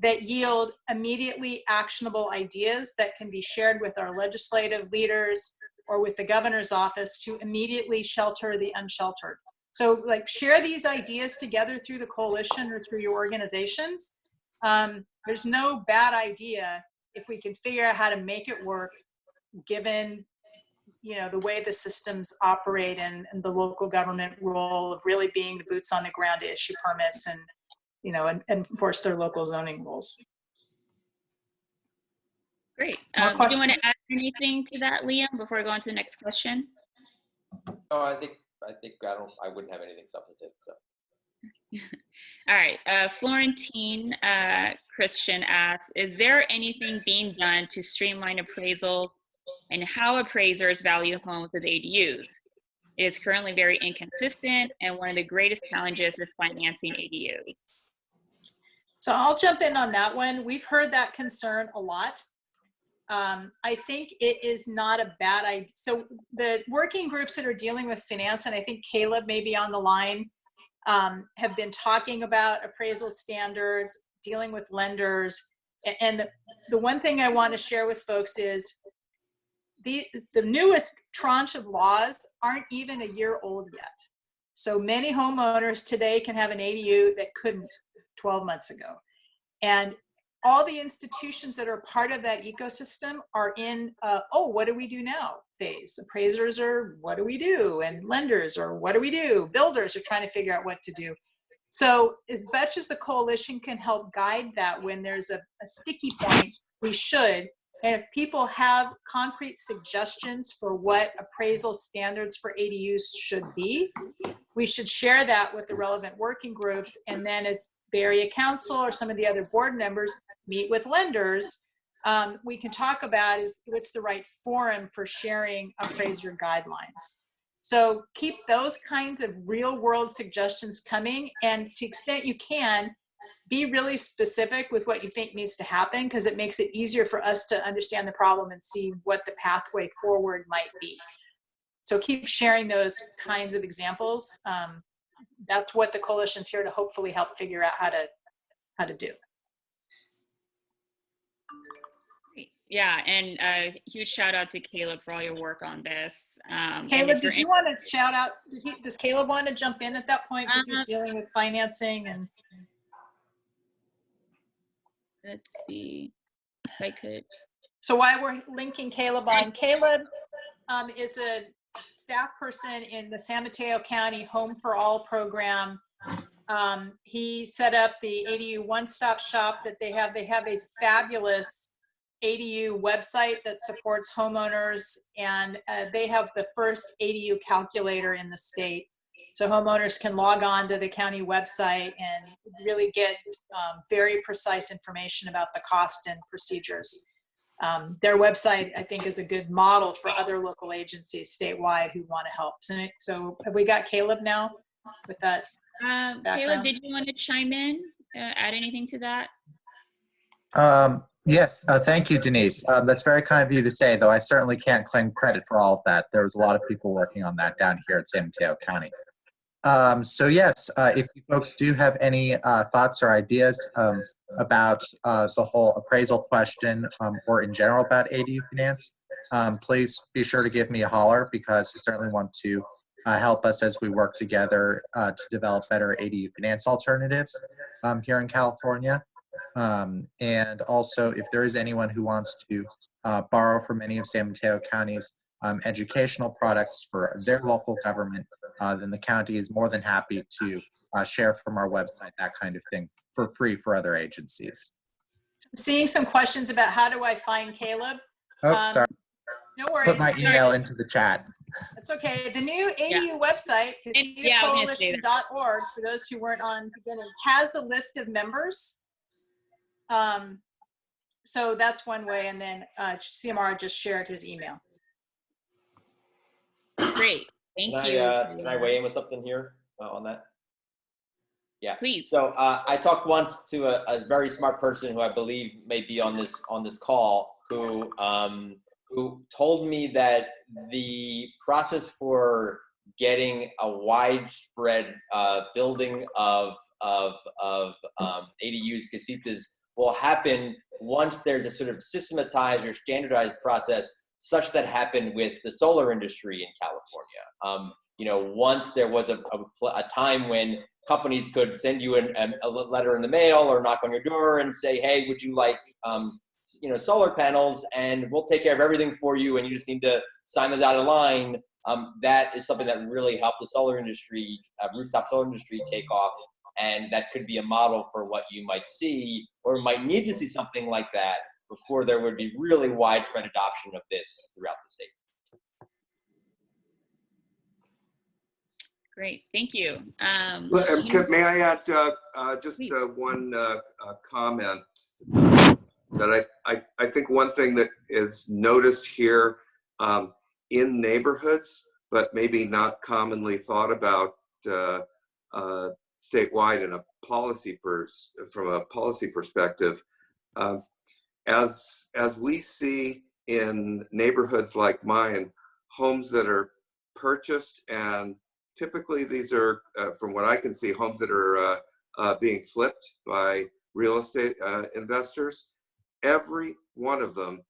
that yield immediately actionable ideas that can be shared with our legislative leaders or with the governor's office to immediately shelter the unsheltered. So like share these ideas together through the coalition or through your organizations. There's no bad idea if we can figure out how to make it work given the way the systems operate and the local government role of really being the boots on the ground to issue permits and and enforce their local zoning rules. Great. More Do you questions? want to add anything to that, Liam, before we go on to the next question? Oh, I wouldn't have anything substantive. So. All right. Florentine Christian asks, is there anything being done to streamline appraisals and how appraisers value homes with ADUs? It is currently very inconsistent and one of the greatest challenges with financing ADUs. So I'll jump in on that one. We've heard that concern a lot. I think it is not a bad idea. So the working groups that are dealing with finance, and I think Caleb may be on the line, have been talking about appraisal standards, dealing with lenders. And the one thing I want to share with folks is the newest tranche of laws aren't even a year old yet. So many homeowners today can have an ADU that couldn't 12 months ago. And all the institutions that are part of that ecosystem are in, what do we do now phase. Appraisers are, what do we do? And lenders are, what do we do? Builders are trying to figure out what to do. So as much as the coalition can help guide that when there's a sticky point, we should. And if people have concrete suggestions for what appraisal standards for ADUs should be, we should share that with the relevant working groups. And then as Area Council or some of the other board members meet with lenders, we can talk about what's the right forum for sharing appraiser guidelines. So keep those kinds of real world suggestions coming, and to the extent you can, be really specific with what you think needs to happen, because it makes it easier for us to understand the problem and see what the pathway forward might be. So keep sharing those kinds of examples. That's what the coalition's here to hopefully help figure out how to do. Yeah, and a huge shout out to Caleb for all your work on this. Caleb, did you want to shout out? Does Caleb want to jump in at that point because he's dealing with financing and? Let's see if I could. So while we're linking Caleb on, Caleb is a staff person in the San Mateo County Home for All program. He set up the ADU one-stop shop that they have. They have a fabulous ADU website that supports homeowners, and they have the first ADU calculator in the state. So homeowners can log on to the county website and really get very precise information about the cost and procedures. Their website, I think, is a good model for other local agencies statewide who want to help. So have we got Caleb now with that? Caleb, did you want to chime in, add anything to that? Yes, thank you, Denise. That's very kind of you to say, though I certainly can't claim credit for all of that. There was a lot of people working on that down here at San Mateo County. So yes, if you folks do have any thoughts or ideas about the whole appraisal question or in general about ADU finance, please be sure to give me a holler, because I certainly want to help us as we work together to develop better ADU finance alternatives here in California. And also, if there is anyone who wants to borrow from any of San Mateo County's educational products for their local government, then the county is more than happy to share from our website, that kind of thing, for free for other agencies. Seeing some questions about how do I find Caleb? Oh, sorry. No worries. Put my email into the chat. That's okay. The new ADU website, CasitaCoalition.org, for those who weren't on the beginning, has a list of members. So that's one way, and then CMR just shared his email. Great, thank you. Can I weigh in with something here on that? Yeah, please. So I talked once to a very smart person who I believe may be on this call, who told me that the process for getting a widespread building of ADUs, casitas, will happen once there's a sort of systematized or standardized process, such that happened with the solar industry in California. You know, once there was a time when companies could send you a letter in the mail or knock on your door and say, hey, would you like you know, solar panels, and we'll take care of everything for you, and you just need to sign the dotted line. That is something that really helped the solar industry, rooftop solar industry, take off. And that could be a model for what you might see, or might need to see something like that before there would be really widespread adoption of this throughout the state. Great, thank you. May I add just one comment? That I think one thing that is noticed here in neighborhoods, but maybe not commonly thought about statewide in a policy from a policy perspective, as we see in neighborhoods like mine, homes that are purchased, and typically these are, from what I can see, homes that are being flipped by real estate investors. Every one of them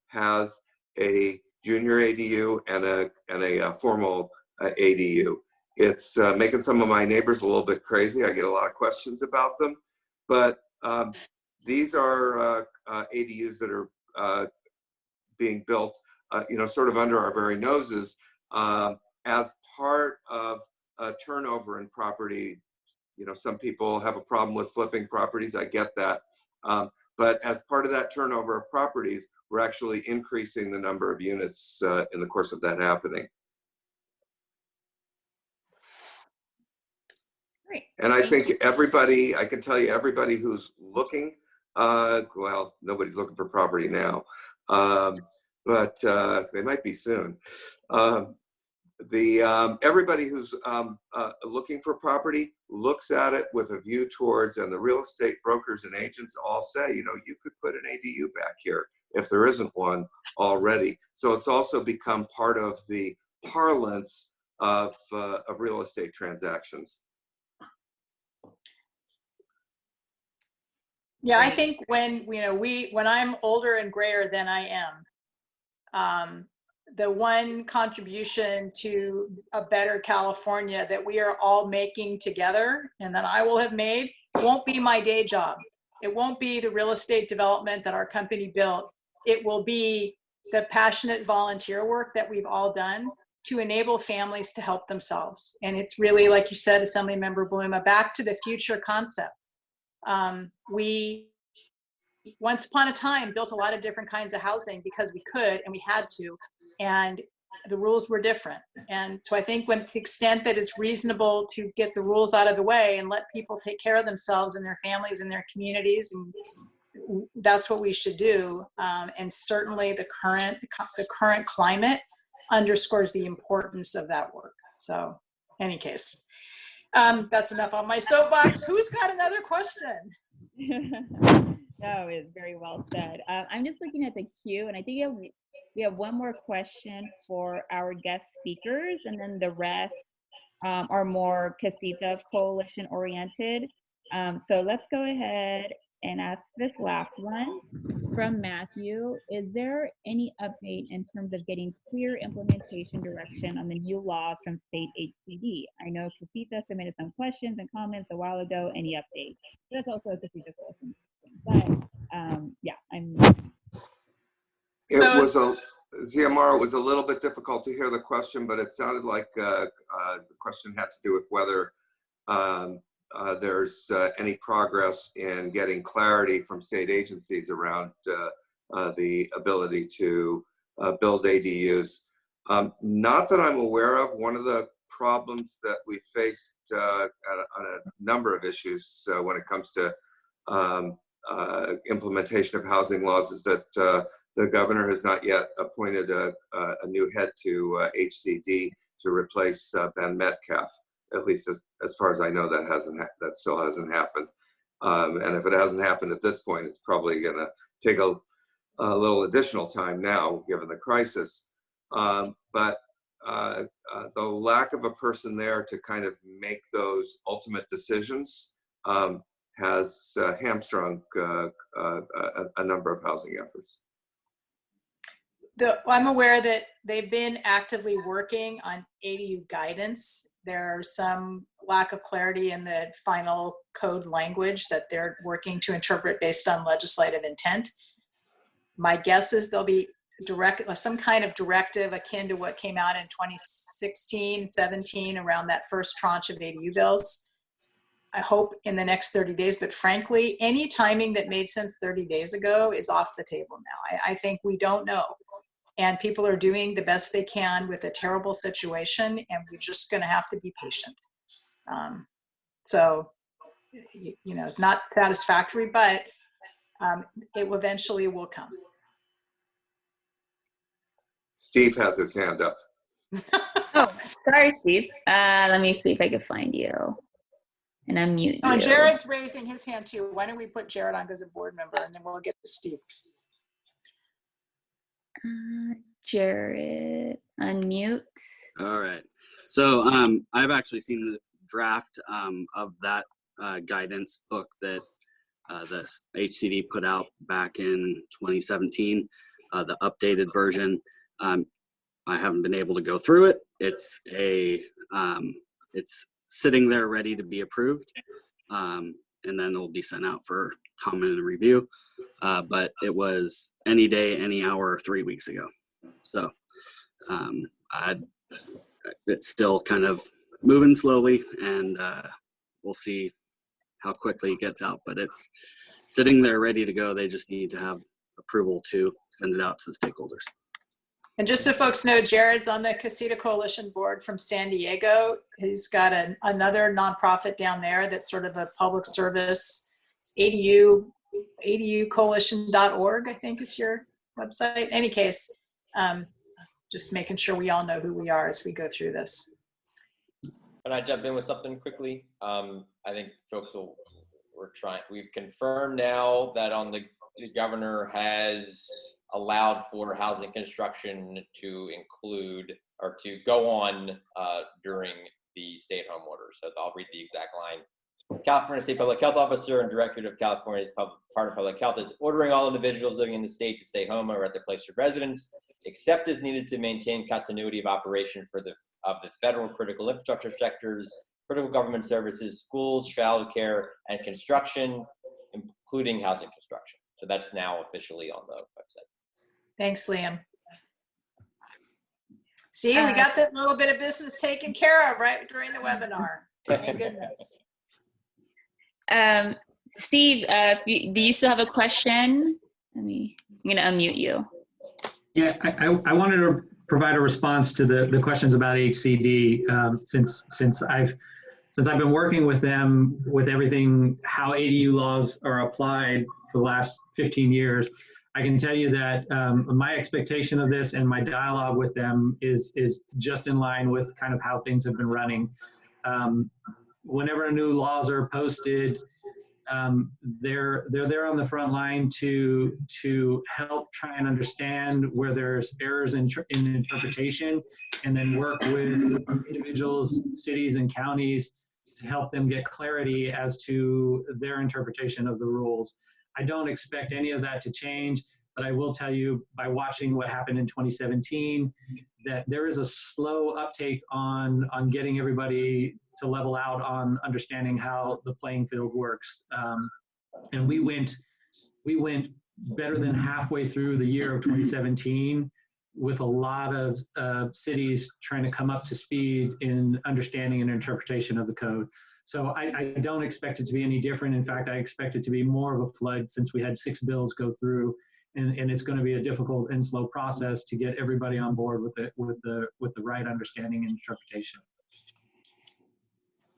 has a junior ADU and a formal ADU. It's making some of my neighbors a little bit crazy. I get a lot of questions about them, but these are ADUs that are being built, you know, sort of under our very noses, as part of a turnover in property. You know, some people have a problem with flipping properties. I get that. But as part of that turnover of properties, we're actually increasing the number of units in the course of that happening. Great. And I think everybody, I can tell you, everybody who's looking, well, nobody's looking for property now, but they might be soon. Everybody who's looking for property looks at it with a view towards, and the real estate brokers and agents all say, you know, you could put an ADU back here if there isn't one already. So it's also become part of the parlance of real estate transactions. Yeah, I think when, you know, when I'm older and grayer than I am, the one contribution to a better California that we are all making together, and that I will have made, won't be my day job. It won't be the real estate development that our company built. It will be the passionate volunteer work that we've all done to enable families to help themselves. And it's really, like you said, Assemblymember Bloom, a back to the future concept. We, once upon a time, built a lot of different kinds of housing because we could and we had to, and the rules were different. And so I think when, to the extent that it's reasonable to get the rules out of the way and let people take care of themselves and their families and their communities, and that's what we should do. And certainly the current climate underscores the importance of that work. So any case, that's enough on my soapbox. Who's got another question? No, it's very well said. I'm just looking at the queue, and I think we have one more question for our guest speakers, and then the rest are more Casita Coalition oriented. So let's go ahead and ask this last one from Matthew. Is there any update in terms of getting clear implementation direction on the new laws from state HCD? I know Casita submitted some questions and comments a while ago. Any updates? That's also a Casita Coalition. But yeah, Xiomara, it was a little bit difficult to hear the question, but it sounded like the question had to do with whether there's any progress in getting clarity from state agencies around the ability to build ADUs. Not that I'm aware of. One of the problems that we faced on a number of issues when it comes to implementation of housing laws is that the governor has not yet appointed a new head to HCD to replace Ben Metcalf. At least as far as I know, that still hasn't happened. And if it hasn't happened at this point, it's probably going to take a little additional time now, given the crisis. But the lack of a person there to kind of make those ultimate decisions has hamstrung a number of housing efforts. I'm aware that they've been actively working on ADU guidance. There's some lack of clarity in the final code language that they're working to interpret based on legislative intent. My guess is there'll be some kind of directive akin to what came out in 2016, 17 around that first tranche of ADU bills. I hope in the next 30 days, but frankly, any timing that made sense 30 days ago is off the table now. I think we don't know. And people are doing the best they can with a terrible situation, and we're just going to have to be patient. So, you know, it's not satisfactory, but it eventually will come. Steve has his hand up. Oh, sorry, Steve. Let me see if I can find you and unmute you. Oh, and Jared's raising his hand too. Why don't we put Jared on as a board member, and then we'll get to Steve. Jared, unmute. All right. So I've actually seen the draft of that guidance book that the HCD put out back in 2017, the updated version. I haven't been able to go through it. It's sitting there ready to be approved, and then it'll be sent out for comment and review. But it was any day, any hour, 3 weeks ago. So it's still kind of moving slowly, and we'll see how quickly it gets out. But it's sitting there ready to go. They just need to have approval to send it out to the stakeholders. And just so folks know, Jared's on the Casita Coalition board from San Diego. He's got another nonprofit down there that's sort of a public service, ADUcoalition.org, I think is your website. In any case, just making sure we all know who we are as we go through this. Can I jump in with something quickly? I think folks we've confirmed now that the governor has allowed for housing construction to include or to go on during the stay-at-home order. So I'll read the exact line. California State Public Health Officer and Director of California's Department of Public Health is ordering all individuals living in the state to stay home or at their place of residence, except as needed to maintain continuity of operation of the federal critical infrastructure sectors, critical government services, schools, childcare, and construction, including housing construction. So that's now officially on the website. Thanks, Liam. See, we got that little bit of business taken care of right during the webinar. Thank goodness. Steve, do you still have a question? I'm going to unmute you. Yeah, I wanted to provide a response to the questions about HCD since I've been working with them with everything, how ADU laws are applied for the last 15 years. I can tell you that my expectation of this and my dialogue with them is just in line with kind of how things have been running. Whenever new laws are posted, they're there on the front line to help try and understand where there's errors in interpretation, and then work with individuals, cities, and counties to help them get clarity as to their interpretation of the rules. I don't expect any of that to change, but I will tell you by watching what happened in 2017 that there is a slow uptake on getting everybody to level out on understanding how the playing field works. And we went better than halfway through the year of 2017 with a lot of cities trying to come up to speed in understanding and interpretation of the code. So I don't expect it to be any different. In fact, I expect it to be more of a flood since we had 6 bills go through, and it's going to be a difficult and slow process to get everybody on board with the right understanding and interpretation.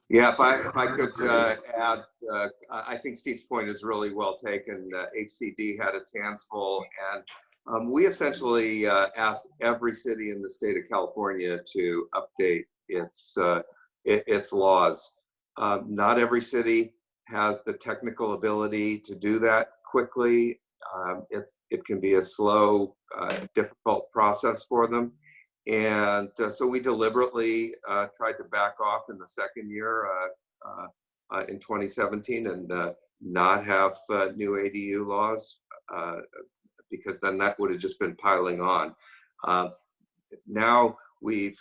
Yeah, if I could add, I think Steve's point is really well taken. HCD had its hands full, and we essentially asked every city in the state of California to update its laws. Not every city has the technical ability to do that quickly. It can be a slow, difficult process for them. And so we deliberately tried to back off in the second year in 2017 and not have new ADU laws because then that would have just been piling on. Now we've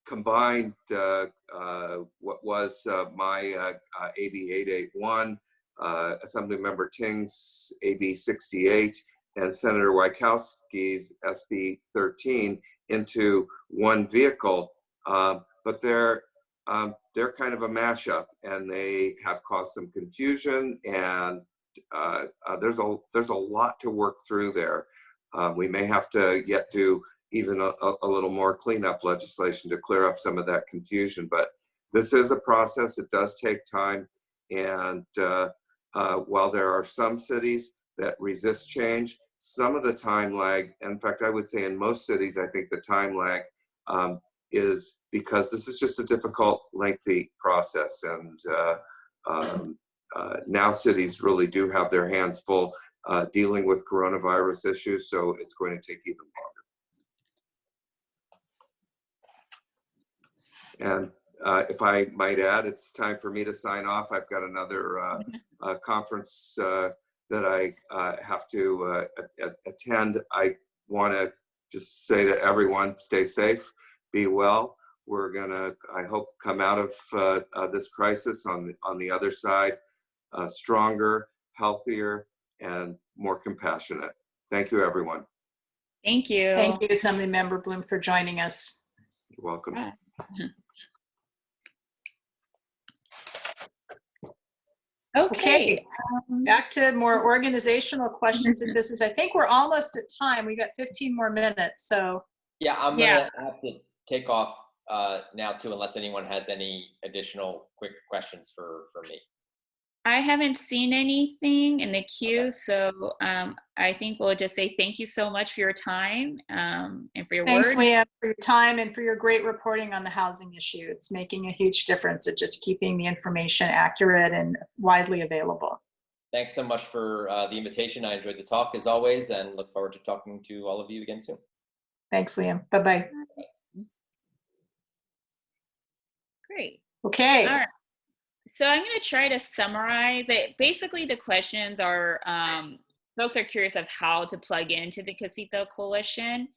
combined what was my AB 881, Assemblymember Ting's AB 68, and Senator Wachowski's SB 13 into one vehicle, but they're kind of a mashup, and they have caused some confusion, and there's a lot to work through there. We may have to yet do even a little more cleanup legislation to clear up some of that confusion, but this is a process. It does take time, and while there are some cities that resist change, some of the time lag, in fact, I would say in most cities, I think the time lag is because this is just a difficult, lengthy process. And now cities really do have their hands full dealing with coronavirus issues, so it's going to take even longer. And if I might add, it's time for me to sign off. I've got another conference that I have to attend. I want to just say to everyone, stay safe, be well. We're gonna, I hope, come out of this crisis on the other side stronger, healthier, and more compassionate. Thank you, everyone. Thank you. Thank you, Assemblymember Bloom, for joining us. You're welcome. Yeah. Okay. Back to more organizational questions and business. I think we're almost at time. We got 15 more minutes, so. Yeah, I'm Yeah. gonna have to take off now too, unless anyone has any additional quick questions for me. I haven't seen anything in the queue, Okay. so I think we'll just say thank you so much for your time and for your Thanks, words. Leah, for your time and for your great reporting on the housing issue. It's making a huge difference at just keeping the information accurate and widely available. Thanks so much for the invitation. I enjoyed the talk as always, and look forward to talking to all of you again soon. Thanks, Liam. Bye-bye. Great. Okay. All right. So I'm going to try to summarize it. Basically, the questions are, folks are curious of how to plug into the Casita Coalition.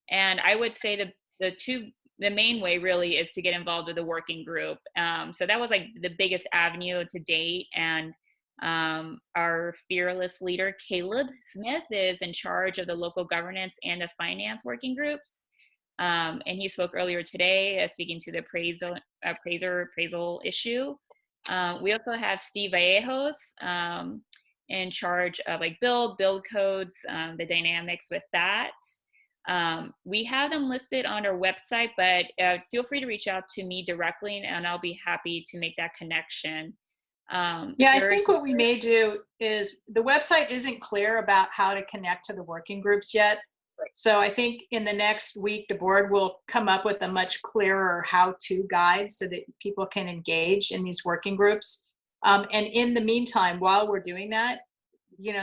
And I would say the main way really is to get involved with the working group. So that was like the biggest avenue to date. And our fearless leader, Caleb Smith, is in charge of the local governance and the finance working groups. And he spoke earlier today, speaking to the appraisal issue. We also have Steve Vallejos in charge of like build codes, the dynamics with that. We have them listed on our website, but feel free to reach out to me directly and I'll be happy to make that connection. Yeah, I think what we may do is the website isn't clear about how to connect to the working groups yet. So I think in the next week, the board will come up with a much clearer how-to guide so that people can engage in these working groups. And in the meantime, while we're doing that,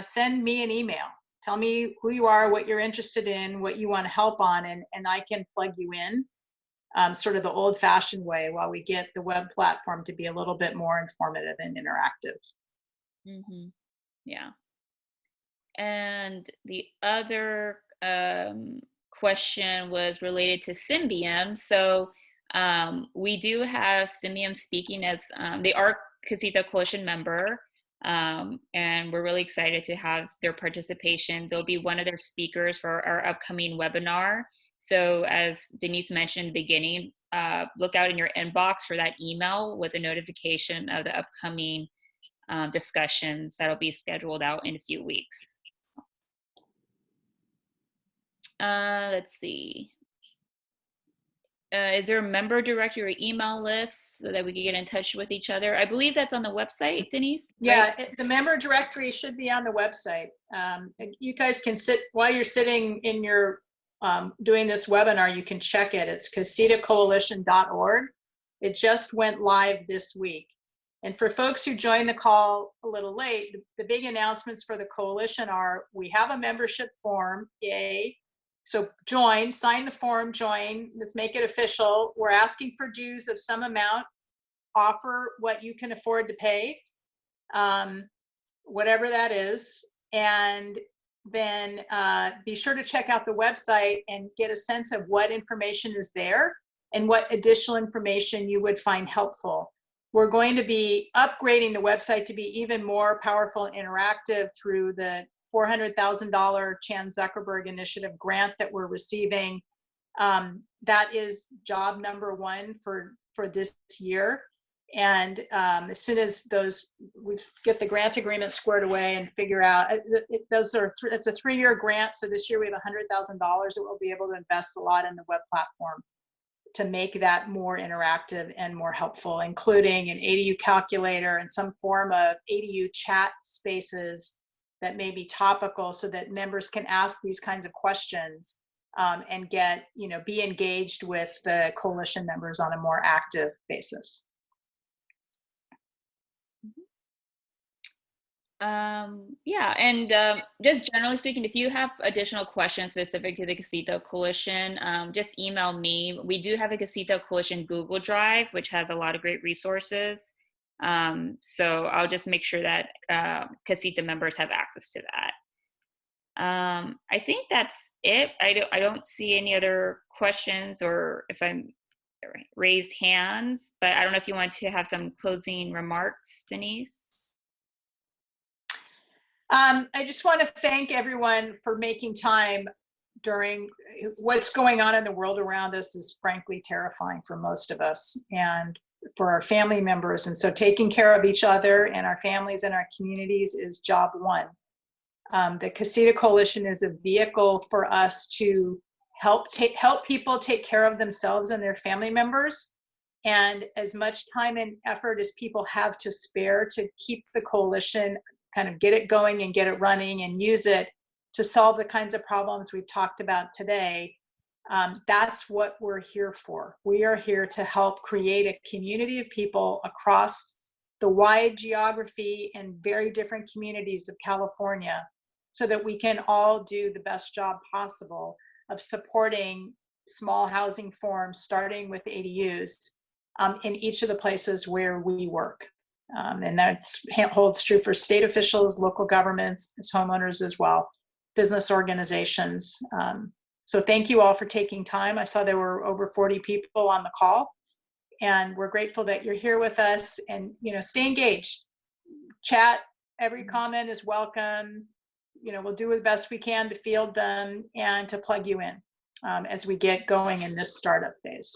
send me an email. Tell me who you are, what you're interested in, what you want to help on, and I can plug you in sort of the old-fashioned way while we get the web platform to be a little bit more informative and interactive. Mm-hmm. Yeah. And the other question was related to Symbiom. So we do have Symbiom speaking as they are Casita Coalition member, and we're really excited to have their participation. They'll be one of their speakers for our upcoming webinar. So as Denise mentioned in the beginning, look out in your inbox for that email with a notification of the upcoming discussions that'll be scheduled out in a few weeks. Let's see. Is there a member directory or email list so that we can get in touch with each other? I believe that's on the website, Denise. Yeah, right? the member directory should be on the website. You guys can while you're sitting in your doing this webinar, you can check it. It's casitacoalition.org. It just went live this week. And for folks who joined the call a little late, the big announcements for the coalition are we have a membership form, yay. So join, sign the form, join, let's make it official. We're asking for dues of some amount, offer what you can afford to pay, whatever that is. And then be sure to check out the website and get a sense of what information is there and what additional information you would find helpful. We're going to be upgrading the website to be even more powerful and interactive through the $400,000 Chan Zuckerberg Initiative grant that we're receiving. That is job number one for this year. And as soon as we get the grant agreement squared away and figure out, it's a 3-year grant. So this year we have $100,000 that we'll be able to invest a lot in the web platform to make that more interactive and more helpful, including an ADU calculator and some form of ADU chat spaces that may be topical so that members can ask these kinds of questions and be engaged with the coalition members on a more active basis. Yeah, and just generally speaking, if you have additional questions specific to the Casito Coalition, just email me. We do have a Casito Coalition Google Drive, which has a lot of great resources. So I'll just make sure that Casito members have access to that. I think that's it. I don't see any other questions or if I'm raised hands, but I don't know if you want to have some closing remarks, Denise. I just want to thank everyone for making time during what's going on in the world around us is frankly terrifying for most of us and for our family members. And so taking care of each other and our families and our communities is job one. The Casito Coalition is a vehicle for us to help people take care of themselves and their family members. And as much time and effort as people have to spare to keep the coalition, kind of get it going and get it running and use it to solve the kinds of problems we've talked about today, that's what we're here for. We are here to help create a community of people across the wide geography and very different communities of California so that we can all do the best job possible of supporting small housing forms, starting with ADUs, in each of the places where we work. And that holds true for state officials, local governments, as homeowners as well, business organizations. So thank you all for taking time. I saw there were over 40 people on the call, and we're grateful that you're here with us. And stay engaged, chat. Every comment is welcome. We'll do the best we can to field them and to plug you in as we get going in this startup phase.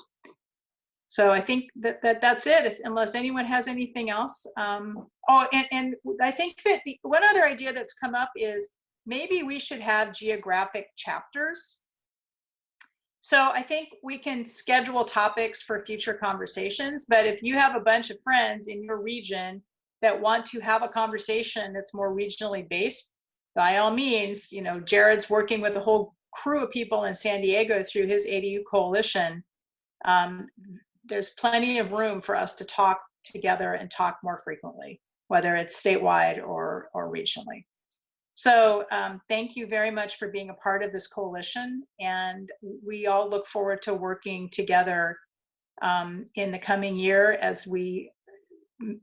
So I think that's it, unless anyone has anything else. And I think that one other idea that's come up is maybe we should have geographic chapters. So I think we can schedule topics for future conversations, but if you have a bunch of friends in your region that want to have a conversation that's more regionally based, by all means, Jared's working with a whole crew of people in San Diego through his ADU coalition. There's plenty of room for us to talk together and talk more frequently, whether it's statewide or regionally. So thank you very much for being a part of this coalition. And we all look forward to working together in the coming year as we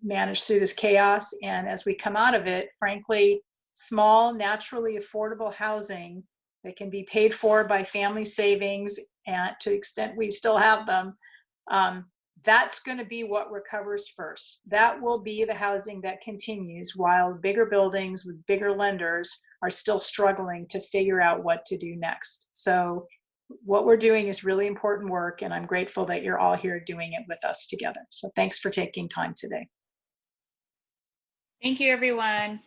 manage through this chaos. And as we come out of it, frankly, small, naturally affordable housing that can be paid for by family savings, and to the extent we still have them, that's going to be what recovers first. That will be the housing that continues while bigger buildings with bigger lenders are still struggling to figure out what to do next. So what we're doing is really important work, and I'm grateful that you're all here doing it with us together. So thanks for taking time today. Thank you, everyone.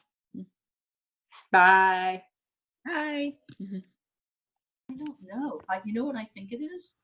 Bye. Bye. I don't know. You know what I think it is?